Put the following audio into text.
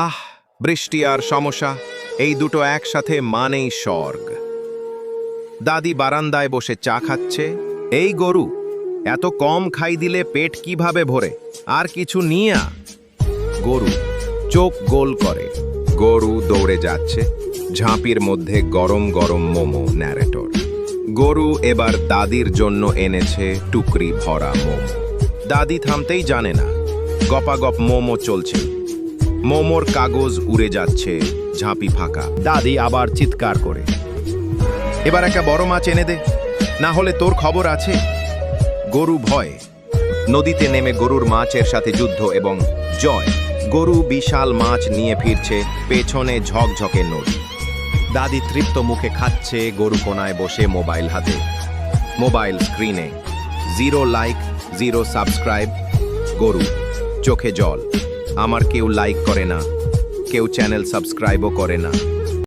আহ, বৃষ্টি আর সমস্যা, এই দুটো একসাথে মানেই স্বর্গ। দাদি বারান্দায় বসে চা খাচ্ছে। এই গরু, এত কম খাই দিলে পেট কিভাবে ভরে? আর কিছু নিয়া। গরু চোখ গোল করে। গরু দৌড়ে যাচ্ছে, ঝাঁপির মধ্যে গরম গরম মোমো। ন্যারেটর: গরু এবার দাদির জন্য এনেছে টুকরি ভরা মোমো। দাদি থামতেই জানে না, গপাগপ মোমো চলছে। মোমোর কাগজ উড়ে যাচ্ছে, ঝাঁপি ফাঁকা। দাদি আবার চিৎকার করে, এবার একটা বড় মাছ এনে দে, না হলে তোর খবর আছে। গরু ভয়ে নদীতে নেমে গরুর মাছের সাথে যুদ্ধ এবং জয়। গরু বিশাল মাছ নিয়ে ফিরছে, পেছনে ঝকঝকে নদী। দাদি তৃপ্ত মুখে খাচ্ছে, গরু কোনায় বসে মোবাইল হাতে। মোবাইল স্ক্রিনে 0 লাইক 0 সাবস্ক্রাইব। গরু চোখে জল, আমার কেউ লাইক করে না, কেউ চ্যানেল সাবস্ক্রাইবও করে না।